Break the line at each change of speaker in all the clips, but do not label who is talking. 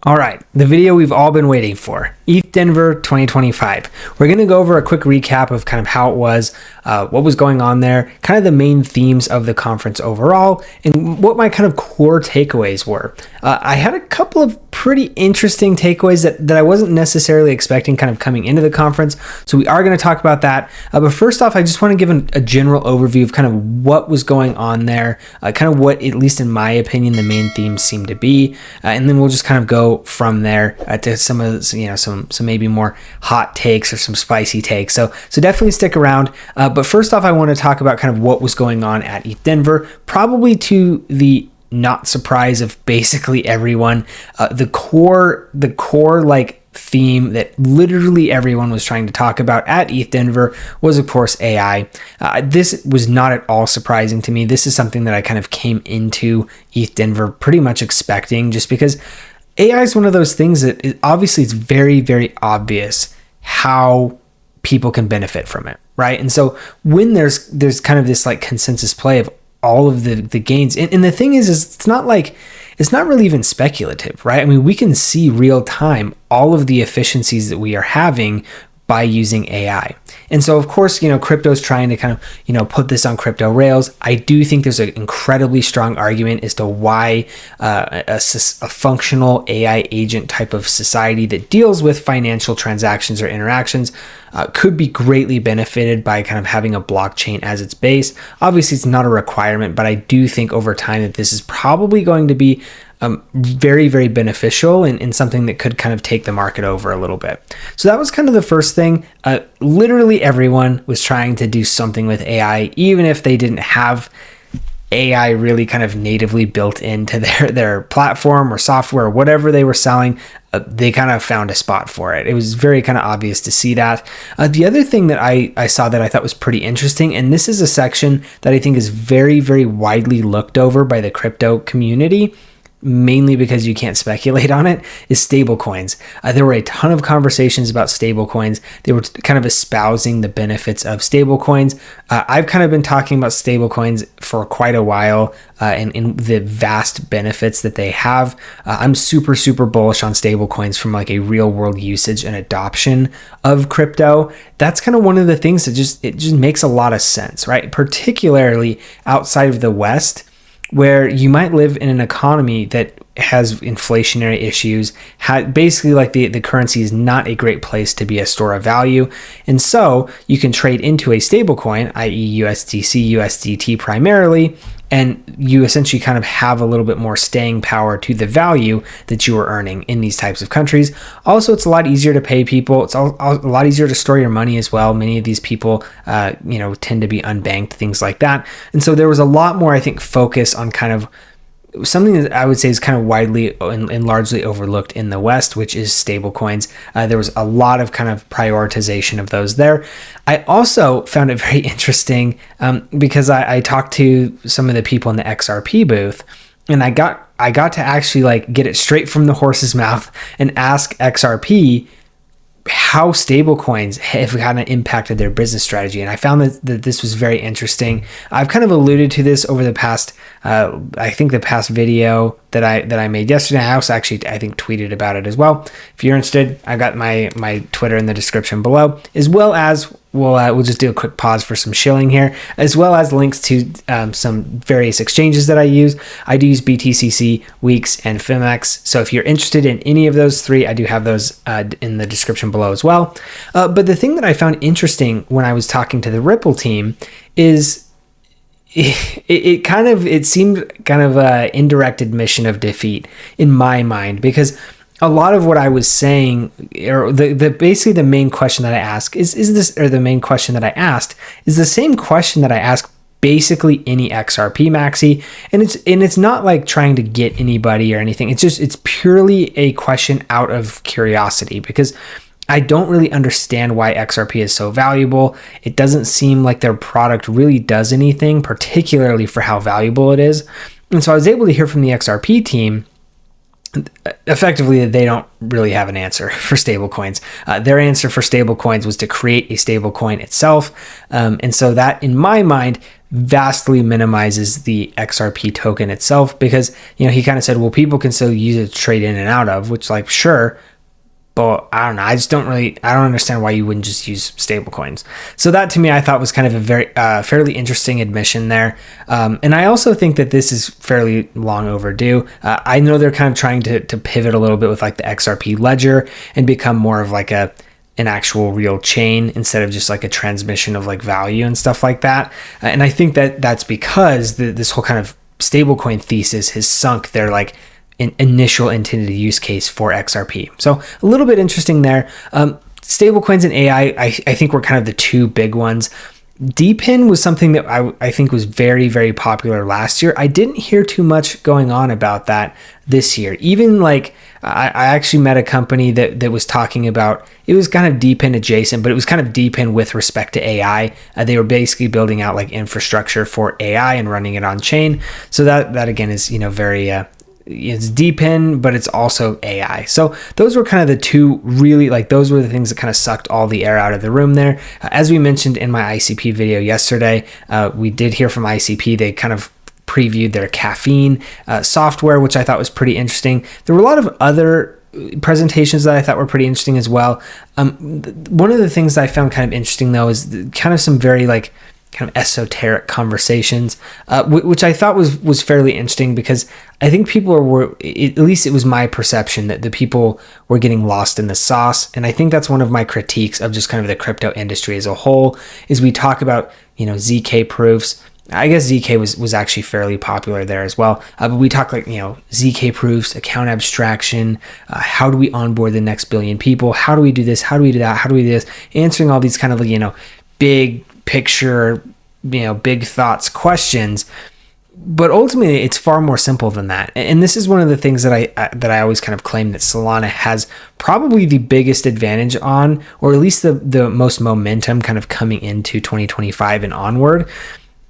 All right, the video we've all been waiting for, ETH Denver 2025. We're going to go over a quick recap of kind of how it was, what was going on there, kind of the main themes of the conference overall, and what my kind of core takeaways were. I had a couple of pretty interesting takeaways that I wasn't necessarily expecting kind of coming into the conference, so we are going to talk about that. But first off, I just want to give a general overview of kind of what was going on there, kind of what, at least in my opinion, the main themes seem to be, and then we'll just kind of go from there to some of some maybe more hot takes or some spicy takes. So definitely stick around. But first off, I want to talk about kind of what was going on at ETH Denver, probably to the not surprise of basically everyone. The core like theme that literally everyone was trying to talk about at ETH Denver was, of course, AI. This was not at all surprising to me. This is something that I kind of came into ETH Denver pretty much expecting, just because AI is one of those things that obviously it's very, very obvious how people can benefit from it, right? And so when there's kind of this like consensus play of all of the gains, and the thing is it's not really even speculative, right? I mean, we can see real time all of the efficiencies that we are having by using AI. And so, of course, crypto's trying to kind of, put this on crypto rails. I do think there's an incredibly strong argument as to why a functional AI agent type of society that deals with financial transactions or interactions could be greatly benefited by kind of having a blockchain as its base. Obviously, it's not a requirement, but I do think over time that this is probably going to be very, very beneficial and something that could kind of take the market over a little bit. So that was kind of the first thing. Literally everyone was trying to do something with AI, even if they didn't have AI really kind of natively built into their platform or software or whatever they were selling. They kind of found a spot for it. It was very kind of obvious to see that. The other thing that I saw that I thought was pretty interesting, and this is a section that I think is very, very widely looked over by the crypto community, mainly because you can't speculate on it, is stablecoins. There were a ton of conversations about stablecoins. They were kind of espousing the benefits of stablecoins. I've kind of been talking about stablecoins for quite a while and the vast benefits that they have. I'm super, super bullish on stablecoins from like a real world usage and adoption of crypto. That's kind of one of the things that just makes a lot of sense, right? Particularly outside of the West, where you might live in an economy that has inflationary issues, basically like the currency is not a great place to be a store of value. And so you can trade into a stablecoin, i.e. USDC, USDT primarily, and you essentially kind of have a little bit more staying power to the value that you are earning in these types of countries. Also, it's a lot easier to pay people. It's a lot easier to store your money as well. Many of these people, tend to be unbanked, things like that. And so there was a lot more, I think, focus on kind of something that I would say is kind of widely and largely overlooked in the West, which is stablecoins. There was a lot of kind of prioritization of those there. I also found it very interesting because I talked to some of the people in the XRP booth, and I got to actually like get it straight from the horse's mouth and ask XRP how stablecoins have kind of impacted their business strategy. And I found that this was very interesting. I've kind of alluded to this over the past, I think the past video that I made yesterday. I also actually, I think, tweeted about it as well. If you're interested, I got my Twitter in the description below, as well as we'll just do a quick pause for some shilling here, as well as links to some various exchanges that I use. I do use BTCC, WEEX, and Phemex. So if you're interested in any of those three, I do have those in the description below as well. But the thing that I found interesting when I was talking to the Ripple team is it seemed kind of an indirect admission of defeat in my mind, because a lot of what I was saying, or basically the main question that I ask the main question that I asked is the same question that I ask basically any XRP maxi, and it's not like trying to get anybody or anything. It's purely a question out of curiosity, because I don't really understand why XRP is so valuable. It doesn't seem like their product really does anything, particularly for how valuable it is. And so I was able to hear from the XRP team effectively that they don't really have an answer for stablecoins. Their answer for stablecoins was to create a stablecoin itself. And so that, in my mind, vastly minimizes the XRP token itself, because, you know, he kind of said, well, people can still use it to trade in and out of, which, like, sure, but I don't know. I don't understand why you wouldn't just use stablecoins. So that, to me, I thought was kind of a very fairly interesting admission there. And I also think that this is fairly long overdue. I know they're kind of trying to pivot a little bit with like the XRP ledger and become more of like an actual real chain instead of just like a transmission of like value and stuff like that. And I think that that's because this whole kind of stablecoin thesis has sunk their like initial intended use case for XRP. So a little bit interesting there. Stablecoins and AI, I think were kind of the two big ones. DPIN was something that I think was very, very popular last year. I didn't hear too much going on about that this year. Even like I actually met a company that was talking about, it was kind of DPIN adjacent, but it was kind of DPIN with respect to AI. They were basically building out like infrastructure for AI and running it on chain. So that again is, you know, very it's DPIN, but it's also AI. So those were kind of the two really, like, those were the things that kind of sucked all the air out of the room there. As we mentioned in my ICP video yesterday, we did hear from ICP. They kind of previewed their caffeine software, which I thought was pretty interesting. There were a lot of other presentations that I thought were pretty interesting as well. One of the things that I found kind of interesting though is kind of some very like kind of esoteric conversations, which I thought was fairly interesting, because I think people were, at least it was my perception, that the people were getting lost in the sauce. And I think that's one of my critiques of just kind of the crypto industry as a whole, is we talk about, you know, ZK proofs. I guess ZK was actually fairly popular there as well. But we talk like, you know, ZK proofs, account abstraction, how do we onboard the next billion people? How do we do this? How do we do that? How do we do this? Answering all these kind of, you know, big picture, you know, big thoughts questions. But ultimately, it's far more simple than that. And this is one of the things that I always kind of claim that Solana has probably the biggest advantage on, or at least the most momentum kind of coming into 2025 and onward,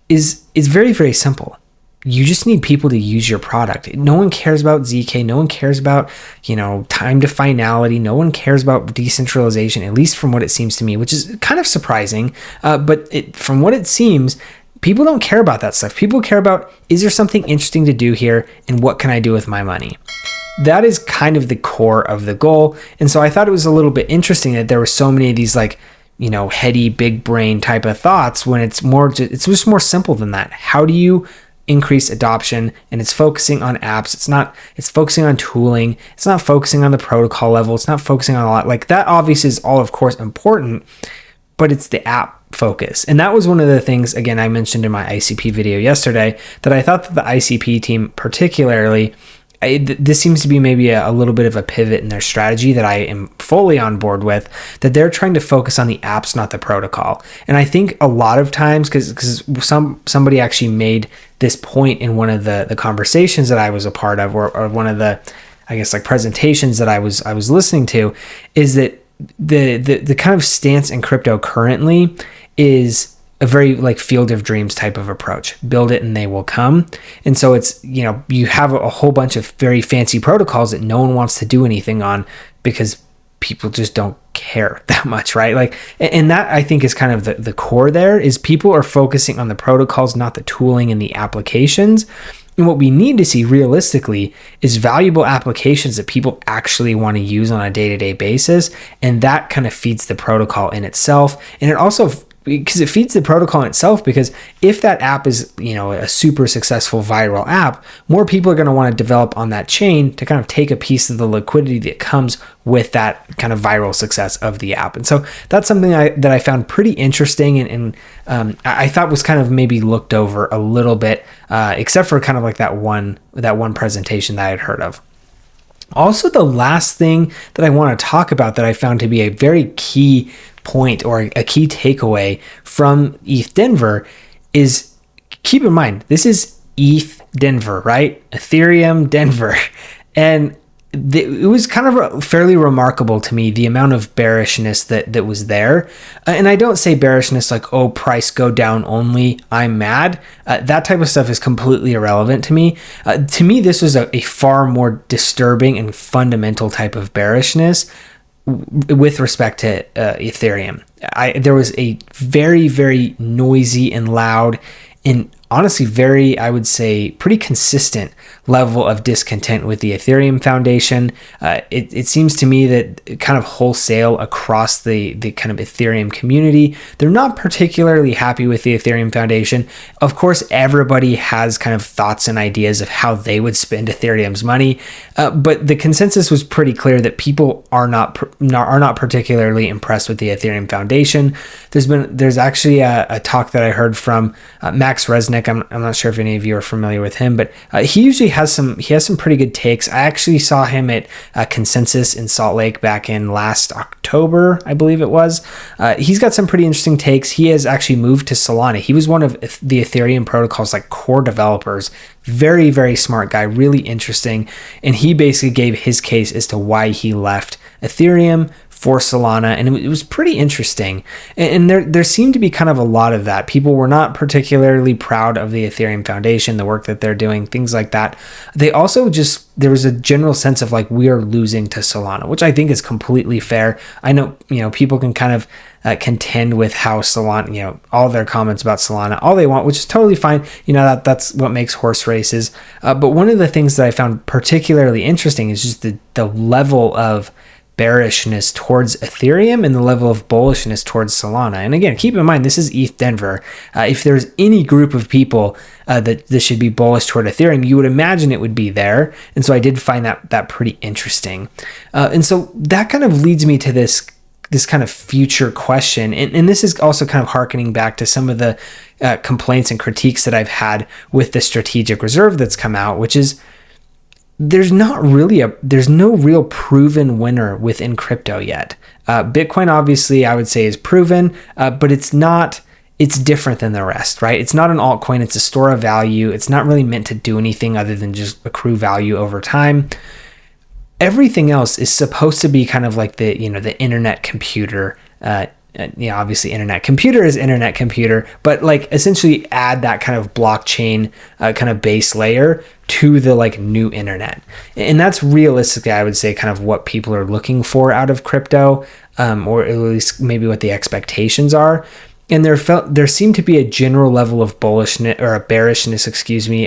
is very, very simple. You just need people to use your product. No one cares about ZK. No one cares about, you know, time to finality. No one cares about decentralization, at least from what it seems to me, which is kind of surprising. But from what it seems, people don't care about that stuff. People care about, is there something interesting to do here, and what can I do with my money? That is kind of the core of the goal. And so I thought it was a little bit interesting that there were so many of these, like, you know, heady, big brain type of thoughts, when it's just more simple than that. How do you increase adoption? And it's focusing on apps. It's focusing on tooling. It's not focusing on the protocol level. It's not focusing on a lot like that. Obviously is all, of course, important, but it's the app focus. And that was one of the things, again, I mentioned in my ICP video yesterday, that I thought that the ICP team particularly, this seems to be maybe a little bit of a pivot in their strategy that I am fully on board with, that they're trying to focus on the apps, not the protocol. And I think a lot of times, because somebody actually made this point in one of the conversations that I was a part of, or one of the, I guess, like presentations that I was listening to, is that the kind of stance in crypto currently is a very like field of dreams type of approach. Build it and they will come. And so it's, you know, you have a whole bunch of very fancy protocols that no one wants to do anything on, because people just don't care that much, right? Like, and that I think is kind of the core there, is people are focusing on the protocols, not the tooling and the applications. And what we need to see realistically is valuable applications that people actually want to use on a day-to-day basis. And that kind of feeds the protocol in itself. And it also, because it feeds the protocol in itself, because if that app is, you know, a super successful viral app, more people are going to want to develop on that chain to kind of take a piece of the liquidity that comes with that kind of viral success of the app. And so that's something that I found pretty interesting, and I thought was kind of maybe looked over a little bit, except for kind of like that one presentation that I had heard of. Also, the last thing that I want to talk about that I found to be a very key point, or a key takeaway from ETH Denver, is, keep in mind, this is ETH Denver, right? Ethereum Denver. And it was kind of fairly remarkable to me, the amount of bearishness that was there. And I don't say bearishness like, oh, price go down only, I'm mad. That type of stuff is completely irrelevant to me. To me, this was a far more disturbing and fundamental type of bearishness with respect to Ethereum. There was a very, very noisy and loud in honestly very, I would say, pretty consistent level of discontent with the Ethereum Foundation. It seems to me that kind of wholesale across the kind of Ethereum community, they're not particularly happy with the Ethereum Foundation. Of course, everybody has kind of thoughts and ideas of how they would spend Ethereum's money, but the consensus was pretty clear that people are not particularly impressed with the Ethereum Foundation. There's actually a talk that I heard from Max Resnick. I'm not sure if any of you are familiar with him, but he usually has some pretty good takes. I actually saw him at Consensus in Salt Lake back in last October, I believe it was. He's got some pretty interesting takes. He has actually moved to Solana. He was one of the Ethereum protocol's like core developers. Very, very smart guy, really interesting. And he basically gave his case as to why he left Ethereum for Solana, and it was pretty interesting. And there seemed to be kind of a lot of that. People were not particularly proud of the Ethereum Foundation, the work that they're doing, things like that. They also there was a general sense of like, we are losing to Solana, which I think is completely fair. I know, people can kind of contend with how Solana, all their comments about Solana, all they want, which is totally fine. That's what makes horse races. But one of the things that I found particularly interesting is just the level of bearishness towards Ethereum and the level of bullishness towards Solana. And again, keep in mind, this is ETH Denver. If there's any group of people that this should be bullish toward Ethereum, you would imagine it would be there. And so I did find that pretty interesting. And so that kind of leads me to this kind of future question. And this is also kind of hearkening back to some of the complaints and critiques that I've had with the strategic reserve that's come out, which is there's no real proven winner within crypto yet. Bitcoin, obviously, I would say is proven, but it's different than the rest, right? It's not an altcoin. It's a store of value. It's not really meant to do anything other than just accrue value over time. Everything else is supposed to be kind of like the internet computer. Obviously internet computer is internet computer, but like essentially add that kind of blockchain kind of base layer to the like new internet. And that's realistically, I would say, kind of what people are looking for out of crypto, or at least maybe what the expectations are. And there seemed to be a general level of bullishness or a bearishness,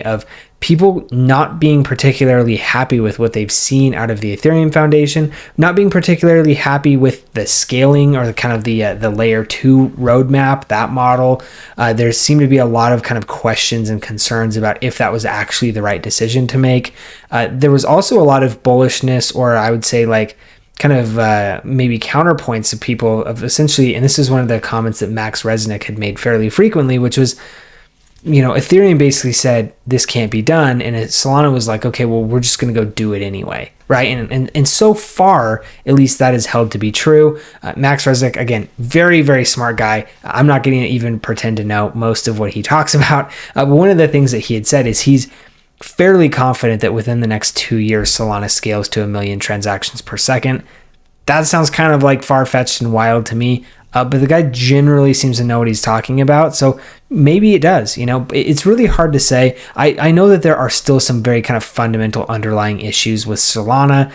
of people not being particularly happy with what they've seen out of the Ethereum Foundation, not being particularly happy with the scaling or the kind of the layer 2 roadmap, that model. There seemed to be a lot of kind of questions and concerns about if that was actually the right decision to make. There was also a lot of bullishness, or I would say like kind of maybe counterpoints of people of essentially, and this is one of the comments that Max Resnick had made fairly frequently, which was, Ethereum basically said this can't be done, and Solana was like, okay, well, we're just going to go do it anyway, right? And so far, at least that is held to be true. Max Resnick, again, very, very smart guy. I'm not going to even pretend to know most of what he talks about, but one of the things that he had said is he's fairly confident that within the next 2 years, Solana scales to 1 million transactions per second. That sounds kind of like far-fetched and wild to me, but the guy generally seems to know what he's talking about. So maybe it does, it's really hard to say. I know that there are still some very kind of fundamental underlying issues with Solana,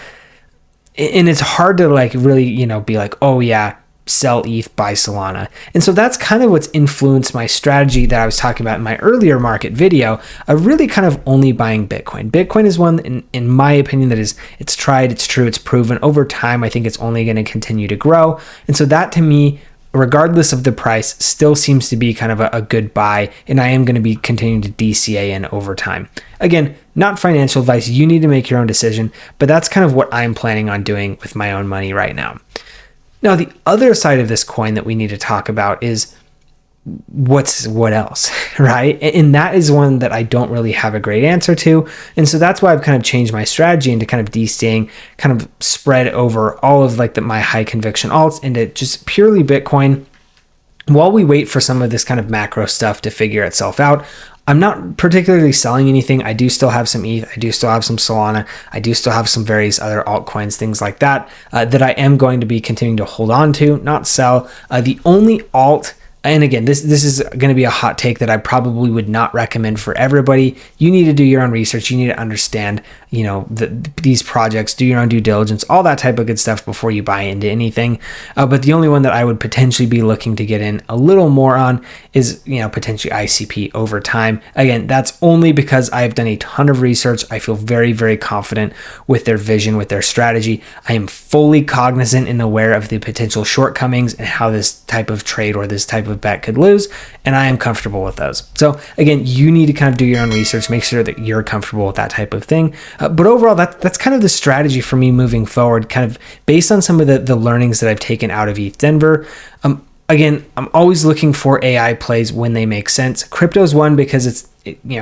and it's hard to like really, be like, oh yeah, sell ETH, buy Solana. And so that's kind of what's influenced my strategy that I was talking about in my earlier market video of really kind of only buying Bitcoin. Bitcoin is one, in my opinion, that is, it's tried, it's true, it's proven. Over time, I think it's only going to continue to grow. And so that to me, regardless of the price, still seems to be kind of a good buy. And I am going to be continuing to DCA in over time. Again, not financial advice. You need to make your own decision, but that's kind of what I'm planning on doing with my own money right now. Now, the other side of this coin that we need to talk about is what else, right? And that is one that I don't really have a great answer to. And so that's why I've kind of changed my strategy into kind of DCAing, kind of spread over all of like my high conviction alts into just purely Bitcoin. While we wait for some of this kind of macro stuff to figure itself out, I'm not particularly selling anything. I do still have some ETH. I do still have some Solana. I do still have some various other altcoins, things like that, that I am going to be continuing to hold on to, not sell. The only alt And again, this is going to be a hot take that I probably would not recommend for everybody. You need to do your own research. You need to understand, these projects, do your own due diligence, all that type of good stuff before you buy into anything. But the only one that I would potentially be looking to get in a little more on is, potentially ICP over time. Again, that's only because I've done a ton of research. I feel very, very confident with their vision, with their strategy. I am fully cognizant and aware of the potential shortcomings and how this type of trade or this type of bet could lose, and I am comfortable with those. So again, you need to kind of do your own research, make sure that you're comfortable with that type of thing. But overall, that's kind of the strategy for me moving forward, kind of based on some of the learnings that I've taken out of ETH Denver. Again, I'm always looking for AI plays when they make sense. Crypto is one because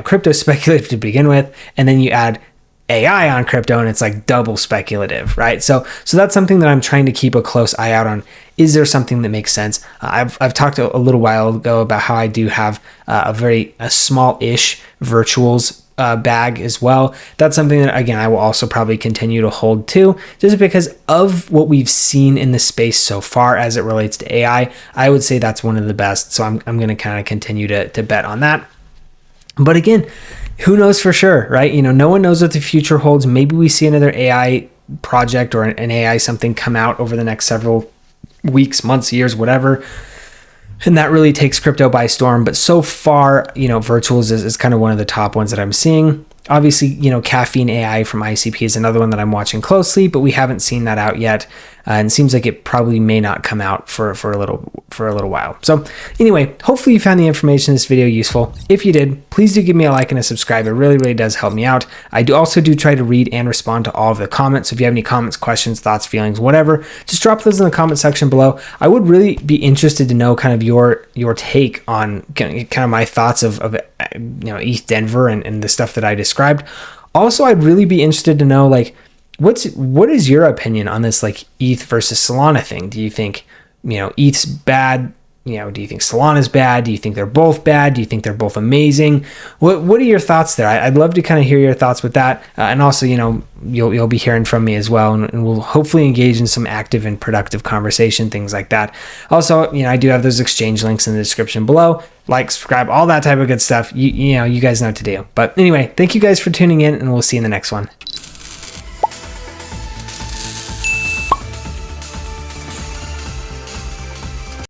crypto is speculative to begin with, and then you add AI on crypto and it's like double speculative, right? So that's something that I'm trying to keep a close eye out on. Is there something that makes sense? I've talked a little while ago about how I do have a small-ish virtuals bag as well. That's something that, again, I will also probably continue to hold too, just because of what we've seen in the space so far as it relates to AI. I would say that's one of the best. So I'm going to kind of continue to bet on that. But again, who knows for sure, right? No one knows what the future holds. Maybe we see another AI project or an AI something come out over the next several weeks, months, years, whatever. And that really takes crypto by storm. But so far, virtuals is kind of one of the top ones that I'm seeing. Obviously, Caffeine AI from ICP is another one that I'm watching closely, but we haven't seen that out yet. And it seems like it probably may not come out for a little while. So anyway, hopefully you found the information in this video useful. If you did, please do give me a like and a subscribe. It really, really does help me out. I also try to read and respond to all of the comments. So if you have any comments, questions, thoughts, feelings, whatever, just drop those in the comment section below. I would really be interested to know kind of your take on kind of my thoughts of ETH Denver and the stuff that I described. Also, I'd really be interested to know, like, what is your opinion on this, like, ETH versus Solana thing? Do you think, ETH's bad? Do you think Solana's bad? Do you think they're both bad? Do you think they're both amazing? What are your thoughts there? I'd love to kind of hear your thoughts with that. And also, you'll be hearing from me as well, and we'll hopefully engage in some active and productive conversation, things like that. Also, I do have those exchange links in the description below. Like, subscribe, all that type of good stuff. You guys know what to do. But anyway, thank you guys for tuning in, and we'll see you in the next one.